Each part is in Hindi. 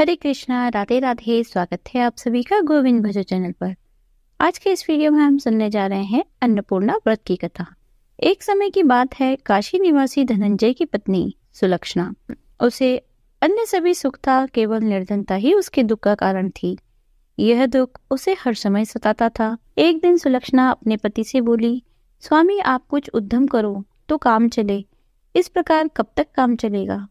हरे कृष्णा, राधे राधे। स्वागत है आप सभी का गोविंद भजो चैनल पर। आज के इस वीडियो में हम सुनने जा रहे हैं अन्नपूर्णा व्रत की कथा। एक समय की बात है, काशी निवासी धनंजय की पत्नी सुलक्षणा, उसे अन्य सभी सुख था, केवल निर्धनता ही उसके दुख का कारण थी। यह दुख उसे हर समय सताता था। एक दिन सुलक्षणा अपने पति से बोली, स्वामी आप कुछ उद्यम करो तो काम चले, इस प्रकार कब तक काम चलेगा।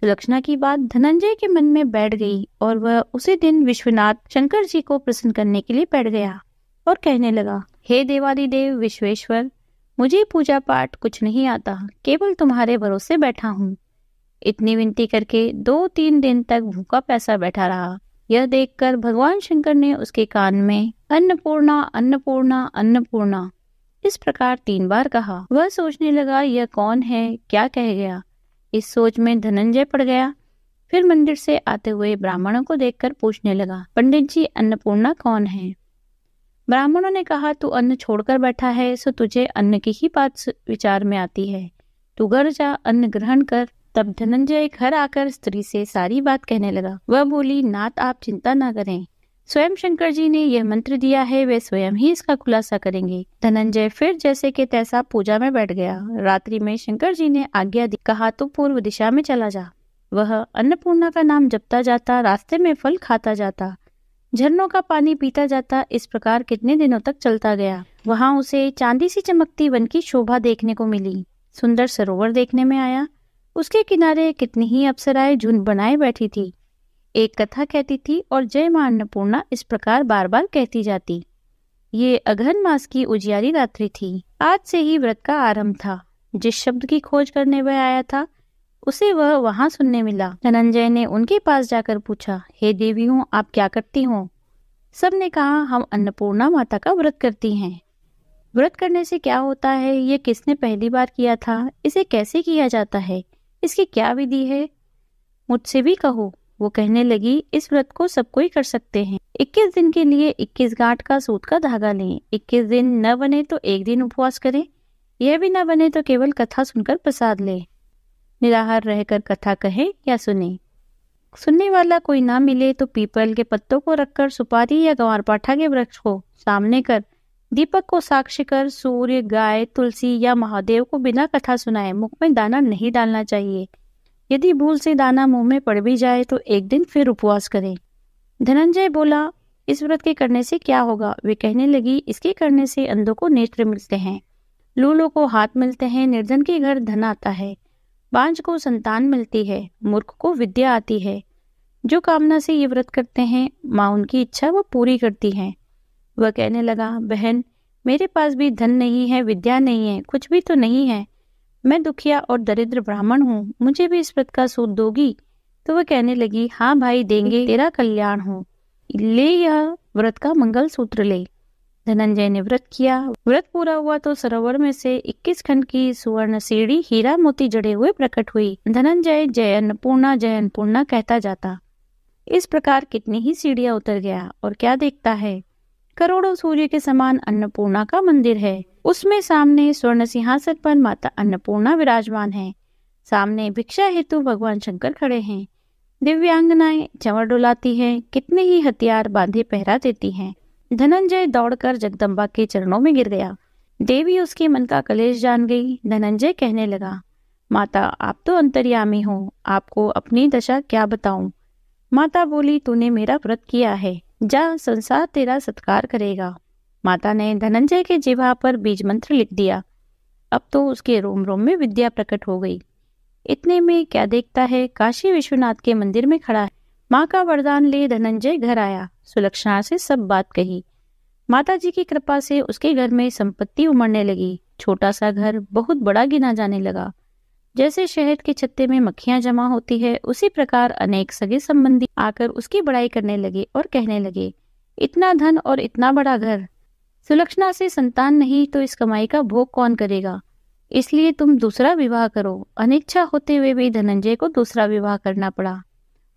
सुलक्षणा की बात धनंजय के मन में बैठ गई और वह उसी दिन विश्वनाथ शंकर जी को प्रसन्न करने के लिए बैठ गया और कहने लगा, हे देवादिदेव विश्वेश्वर, मुझे पूजा पाठ कुछ नहीं आता, केवल तुम्हारे भरोसे बैठा हूँ। इतनी विनती करके 2-3 दिन तक भूखा प्यासा बैठा रहा। यह देखकर भगवान शंकर ने उसके कान में अन्नपूर्णा अन्नपूर्णा अन्नपूर्णा इस प्रकार 3 बार कहा। वह सोचने लगा, यह कौन है, क्या कह गया। इस सोच में धनंजय पड़ गया। फिर मंदिर से आते हुए ब्राह्मणों को देखकर पूछने लगा, पंडित जी अन्नपूर्णा कौन है। ब्राह्मणों ने कहा, तू अन्न छोड़कर बैठा है, सो तुझे अन्न की ही बात विचार में आती है, तू घर जा, अन्न ग्रहण कर। तब धनंजय घर आकर स्त्री से सारी बात कहने लगा। वह बोली, नाथ आप चिंता न करें, स्वयं शंकर जी ने यह मंत्र दिया है, वे स्वयं ही इसका खुलासा करेंगे। धनंजय फिर जैसे के तैसा पूजा में बैठ गया। रात्रि में शंकर जी ने आज्ञा दी, कहा तो पूर्व दिशा में चला जा। वह अन्नपूर्णा का नाम जपता जाता, रास्ते में फल खाता जाता, झरनों का पानी पीता जाता। इस प्रकार कितने दिनों तक चलता गया। वहां उसे चांदी सी चमकती वन की शोभा देखने को मिली। सुंदर सरोवर देखने में आया। उसके किनारे कितनी ही अप्सराएं झुंड बनाए बैठी थी। एक कथा कहती थी और जय मां अन्नपूर्णा इस प्रकार बार बार कहती जाती। ये अघन मास की उजियारी रात्रि थी। आज से ही व्रत का आरंभ था। जिस शब्द की खोज करने वह आया था, उसे वह वहां सुनने मिला। धनंजय ने उनके पास जाकर पूछा, हे देवियों आप क्या करती हो। सब ने कहा, हम अन्नपूर्णा माता का व्रत करती हैं। व्रत करने से क्या होता है, ये किसने पहली बार किया था, इसे कैसे किया जाता है, इसकी क्या विधि है, मुझसे भी कहो। वो कहने लगी, इस व्रत को सब कोई कर सकते हैं। 21 दिन के लिए 21 गांठ का सूत का धागा लें। 21 दिन न बने तो 1 दिन उपवास करें। यह भी न बने तो केवल कथा सुनकर प्रसाद ले। निराहार रहकर कथा कहे या सुने। सुनने वाला कोई ना मिले तो पीपल के पत्तों को रखकर सुपारी या ग्वारपाठा के वृक्ष को सामने कर, दीपक को साक्षी कर, सूर्य, गाय, तुलसी या महादेव को बिना कथा सुनाए मुख में दाना नहीं डालना चाहिए। यदि भूल से दाना मुंह में पड़ भी जाए तो 1 दिन फिर उपवास करें। धनंजय बोला, इस व्रत के करने से क्या होगा। वे कहने लगी, इसके करने से अंधों को नेत्र मिलते हैं, लूलों को हाथ मिलते हैं, निर्धन के घर धन आता है, बांझ को संतान मिलती है, मूर्ख को विद्या आती है। जो कामना से ये व्रत करते हैं, माँ उनकी इच्छा वो पूरी करती है। वह कहने लगा, बहन मेरे पास भी धन नहीं है, विद्या नहीं है, कुछ भी तो नहीं है, मैं दुखिया और दरिद्र ब्राह्मण हूँ, मुझे भी इस व्रत का सूद दोगी। तो वह कहने लगी, हाँ भाई देंगे, तेरा कल्याण हो, ले यह व्रत का मंगल सूत्र ले। धनंजय ने व्रत किया। व्रत पूरा हुआ तो सरोवर में से 21 खंड की सुवर्ण सीढ़ी हीरा मोती जड़े हुए प्रकट हुई। धनंजय जय अन्नपूर्णा कहता जाता। इस प्रकार कितनी ही सीढ़ियां उतर गया और क्या देखता है, करोड़ों सूर्य के समान अन्नपूर्णा का मंदिर है। उसमें सामने स्वर्ण सिंहासन पर माता अन्नपूर्णा विराजमान है। सामने भिक्षा हेतु भगवान शंकर खड़े हैं। दिव्यांगनाएं चंवर डुलाती हैं, कितने ही हथियार बांधे पहरा देती हैं। धनंजय दौड़कर जगदम्बा के चरणों में गिर गया। देवी उसके मन का कलेश जान गई। धनंजय कहने लगा, माता आप तो अंतर्यामी हो, आपको अपनी दशा क्या बताऊं। माता बोली, तूने मेरा व्रत किया है, जा संसार तेरा सत्कार करेगा। माता ने धनंजय के जिह्वा पर बीज मंत्र लिख दिया। अब तो उसके रोम रोम में विद्या प्रकट हो गई। इतने में क्या देखता है, काशी विश्वनाथ के मंदिर में खड़ा है। माँ का वरदान ले धनंजय घर आया। सुलक्षणा से सब बात कही। माता जी की कृपा से उसके घर में संपत्ति उमड़ने लगी। छोटा सा घर बहुत बड़ा गिना जाने लगा। जैसे शहद के छत्ते में मक्खियां जमा होती है, उसी प्रकार अनेक सगे संबंधी आकर उसकी बड़ाई करने लगे और कहने लगे, इतना धन और इतना बड़ा घर, सुलक्षणा से संतान नहीं तो इस कमाई का भोग कौन करेगा, इसलिए तुम दूसरा विवाह करो। अनिच्छा होते हुए भी धनंजय को दूसरा विवाह करना पड़ा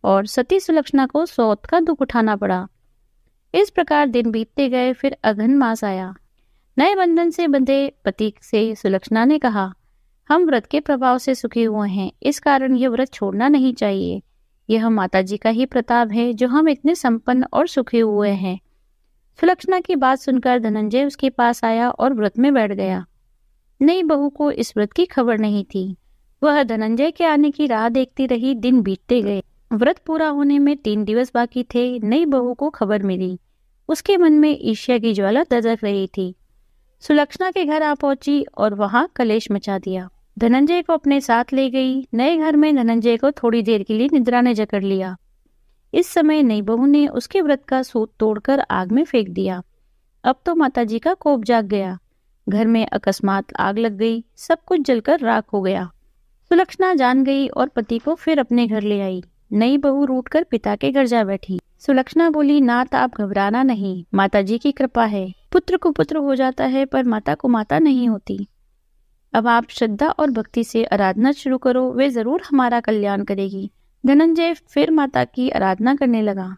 और सती सुलक्षणा को सौत का दुख उठाना पड़ा। इस प्रकार दिन बीतते गए। फिर अघन मास आया। नए बंधन से बंधे पति से सुलक्षणा ने कहा, हम व्रत के प्रभाव से सुखी हुए हैं, इस कारण यह व्रत छोड़ना नहीं चाहिए। यह माता जी का ही प्रताप है जो हम इतने संपन्न और सुखी हुए हैं। सुलक्षणा की बात सुनकर धनंजय उसके पास आया और व्रत में बैठ गया। नई बहू को इस व्रत की खबर नहीं थी। वह धनंजय के आने की राह देखती रही। दिन बीतते गए। व्रत पूरा होने में 3 दिवस बाकी थे। नई बहू को खबर मिली। उसके मन में ईर्ष्या की ज्वाला दधक रही थी। सुलक्षणा के घर आ पहुंची और वहां कलेश मचा दिया। धनंजय को अपने साथ ले गई। नए घर में धनंजय को थोड़ी देर के लिए निद्रा ने जकड़ लिया। इस समय नई बहू ने उसके व्रत का सूत तोड़कर आग में फेंक दिया। अब तो माताजी का कोप जाग गया। घर में अकस्मात आग लग गई। सब कुछ जलकर राख हो गया। सुलक्षणा जान गई और पति को फिर अपने घर ले आई। नई बहू रूठकर पिता के घर जा बैठी। सुलक्षणा बोली, नाथ आप घबराना नहीं, माताजी की कृपा है। पुत्र को पुत्र हो जाता है पर माता को माता नहीं होती। अब आप श्रद्धा और भक्ति से आराधना शुरू करो, वे जरूर हमारा कल्याण करेगी। धनंजय फिर माता की आराधना करने लगा।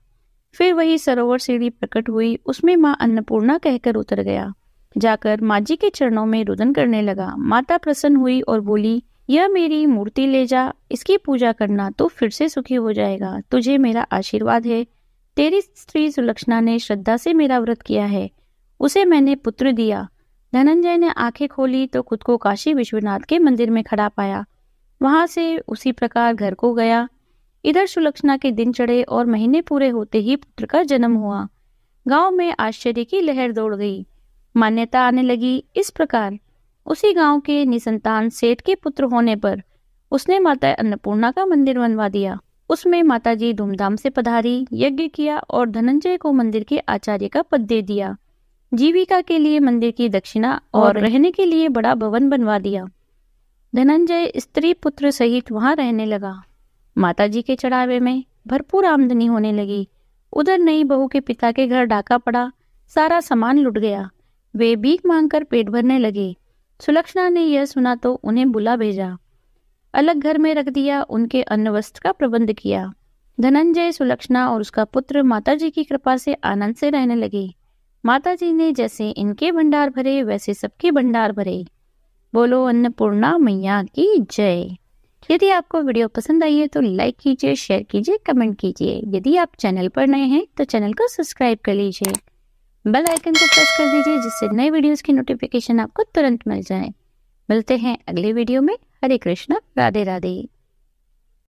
फिर वही सरोवर सीढ़ी प्रकट हुई। उसमें माँ अन्नपूर्णा कहकर उतर गया। जाकर माँ जी के चरणों में रुदन करने लगा। माता प्रसन्न हुई और बोली, यह मेरी मूर्ति ले जा, इसकी पूजा करना तो फिर से सुखी हो जाएगा। तुझे मेरा आशीर्वाद है। तेरी स्त्री सुलक्षणा ने श्रद्धा से मेरा व्रत किया है, उसे मैंने पुत्र दिया। धनंजय ने आंखें खोली तो खुद को काशी विश्वनाथ के मंदिर में खड़ा पाया। वहां से उसी प्रकार घर को गया। इधर सुलक्षणा के दिन चढ़े और महीने पूरे होते ही पुत्र का जन्म हुआ। गांव में आश्चर्य की लहर दौड़ गई। मान्यता आने लगी। इस प्रकार उसी गांव के निसंतान सेठ के पुत्र होने पर उसने माता अन्नपूर्णा का मंदिर बनवा दिया। उसमें माताजी धूमधाम से पधारी, यज्ञ किया और धनंजय को मंदिर के आचार्य का पद दे दिया। जीविका के लिए मंदिर की दक्षिणा और रहने के लिए बड़ा भवन बनवा दिया। धनंजय स्त्री पुत्र सहित वहां रहने लगा। माताजी के चढ़ावे में भरपूर आमदनी होने लगी। उधर नई बहू के पिता के घर डाका पड़ा। सारा सामान लुट गया। वे भीख मांगकर पेट भरने लगे। सुलक्षणा ने यह सुना तो उन्हें बुला भेजा। अलग घर में रख दिया। उनके अन्न वस्त्र का प्रबंध किया। धनंजय, सुलक्षणा और उसका पुत्र माताजी की कृपा से आनंद से रहने लगे। माताजी ने जैसे इनके भंडार भरे वैसे सबके भंडार भरे। बोलो अन्नपूर्णा मैया की जय। यदि आपको वीडियो पसंद आई है तो लाइक कीजिए, शेयर कीजिए, कमेंट कीजिए। यदि आप चैनल पर नए हैं तो चैनल को सब्सक्राइब कर लीजिए। बेल आइकन को प्रेस कर दीजिए जिससे नए वीडियोस की नोटिफिकेशन आपको तुरंत मिल जाए। मिलते हैं अगले वीडियो में। हरे कृष्णा, राधे राधे।